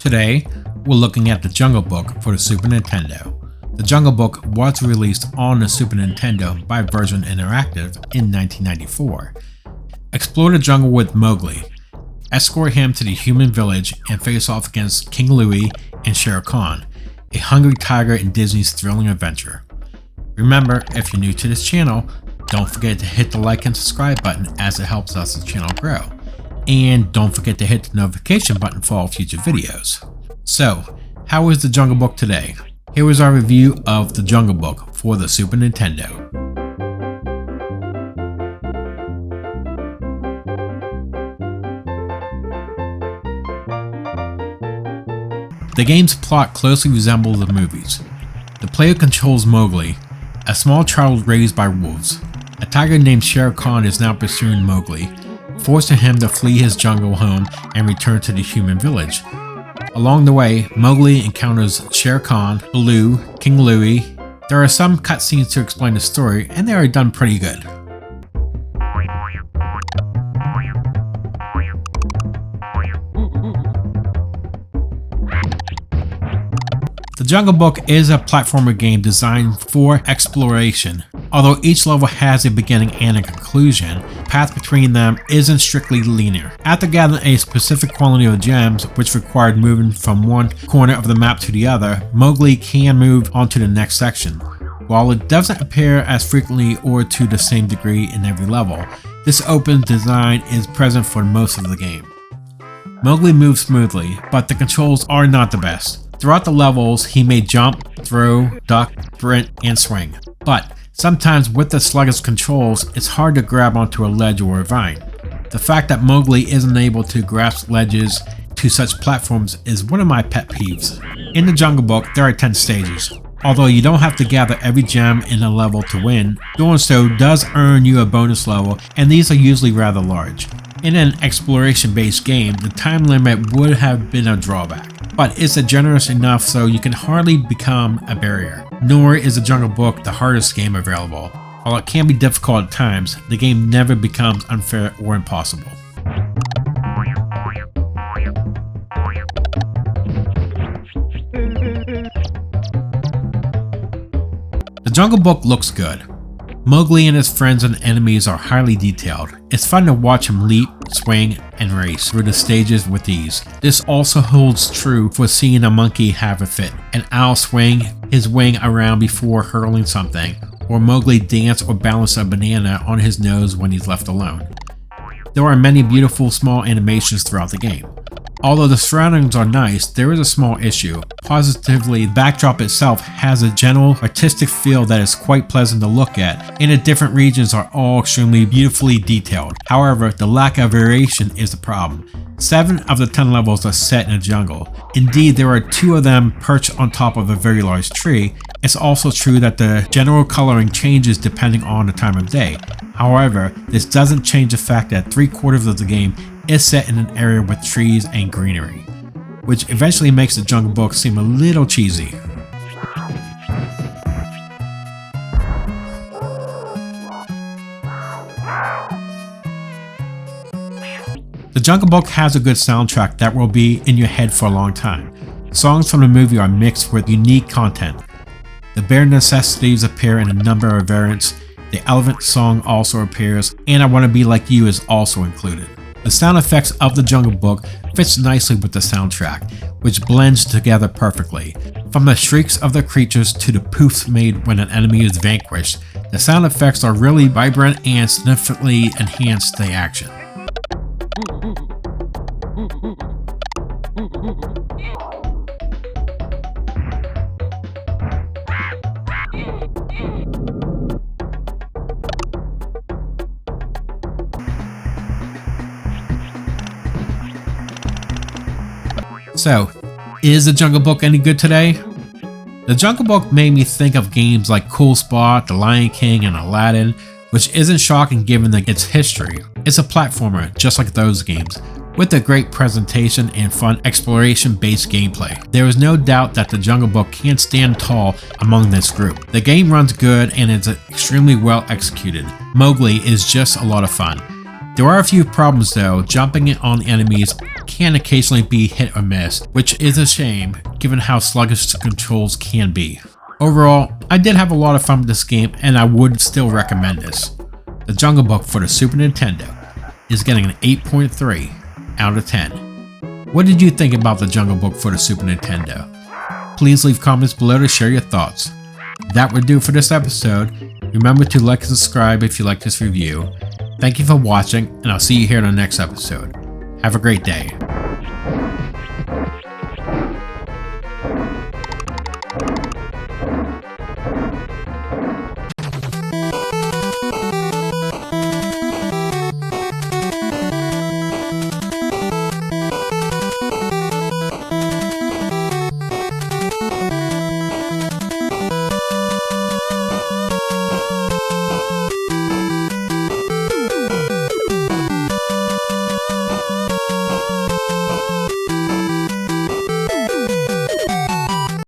Today, we're looking at the Jungle Book for the Super Nintendo. The Jungle Book was released on the Super Nintendo by Virgin Interactive in 1994. Explore the jungle with Mowgli. Escort him to the human village and face off against King Louie and Shere Khan, a hungry tiger in Disney's thrilling adventure. Remember, if you're new to this channel, don't forget to hit the like and subscribe button as it helps us the channel grow. And don't forget to hit the notification button for all future videos. So, how is the Jungle Book today? Here is our review of the Jungle Book for the Super Nintendo. The game's plot closely resembles the movies. The player controls Mowgli, a small child raised by wolves. A tiger named Shere Khan is now pursuing Mowgli, forcing him to flee his jungle home and return to the human village. Along the way, Mowgli encounters Shere Khan, Baloo, King Louie. There are some cutscenes to explain the story, and they are done pretty good. The Jungle Book is a platformer game designed for exploration. Although each level has a beginning and a conclusion, the path between them isn't strictly linear. After gathering a specific quantity of gems, which required moving from one corner of the map to the other, Mowgli can move on to the next section. While it doesn't appear as frequently or to the same degree in every level, this open design is present for most of the game. Mowgli moves smoothly, but the controls are not the best. Throughout the levels, he may jump, throw, duck, sprint, and swing. But sometimes with the sluggish controls, it's hard to grab onto a ledge or a vine. The fact that Mowgli isn't able to grasp ledges to such platforms is one of my pet peeves. In the Jungle Book, there are 10 stages. Although you don't have to gather every gem in a level to win, doing so does earn you a bonus level, and these are usually rather large. In an exploration-based game, the time limit would have been a drawback, but it's generous enough so you can hardly become a barrier. Nor is the Jungle Book the hardest game available. While it can be difficult at times, the game never becomes unfair or impossible. The Jungle Book looks good. Mowgli and his friends and enemies are highly detailed. It's fun to watch him leap, swing, and race through the stages with ease. This also holds true for seeing a monkey have a fit, an owl swing his wing around before hurling something, or Mowgli dance or balance a banana on his nose when he's left alone. There are many beautiful small animations throughout the game. Although the surroundings are nice, there is a small issue. Positively, the backdrop itself has a general artistic feel that is quite pleasant to look at, and the different regions are all extremely beautifully detailed. However, the lack of variation is the problem. 7 of the 10 levels are set in a jungle. Indeed, there are 2 of them perched on top of a very large tree. It's also true that the general coloring changes depending on the time of day. However, this doesn't change the fact that 3/4 of the game is set in an area with trees and greenery, which eventually makes the Jungle Book seem a little cheesy. The Jungle Book has a good soundtrack that will be in your head for a long time. Songs from the movie are mixed with unique content. The bare necessities appear in a number of variants. The elephant song also appears, and I Want to Be Like You is also included. The sound effects of the Jungle Book fits nicely with the soundtrack, which blends together perfectly. From the shrieks of the creatures to the poofs made when an enemy is vanquished, the sound effects are really vibrant and significantly enhance the action. So, is the Jungle Book any good today? The Jungle Book made me think of games like Cool Spot, The Lion King, and Aladdin, which isn't shocking given its history. It's a platformer just like those games, with a great presentation and fun exploration-based gameplay. There is no doubt that the Jungle Book can stand tall among this group. The game runs good and is extremely well executed. Mowgli is just a lot of fun. There are a few problems though. Jumping on enemies can occasionally be hit or miss, which is a shame given how sluggish the controls can be. Overall, I did have a lot of fun with this game and I would still recommend this. The Jungle Book for the Super Nintendo is getting an 8.3 out of 10. What did you think about the Jungle Book for the Super Nintendo? Please leave comments below to share your thoughts. That would do for this episode. Remember to like and subscribe if you like this review. Thank you for watching, and I'll see you here in the next episode. Have a great day.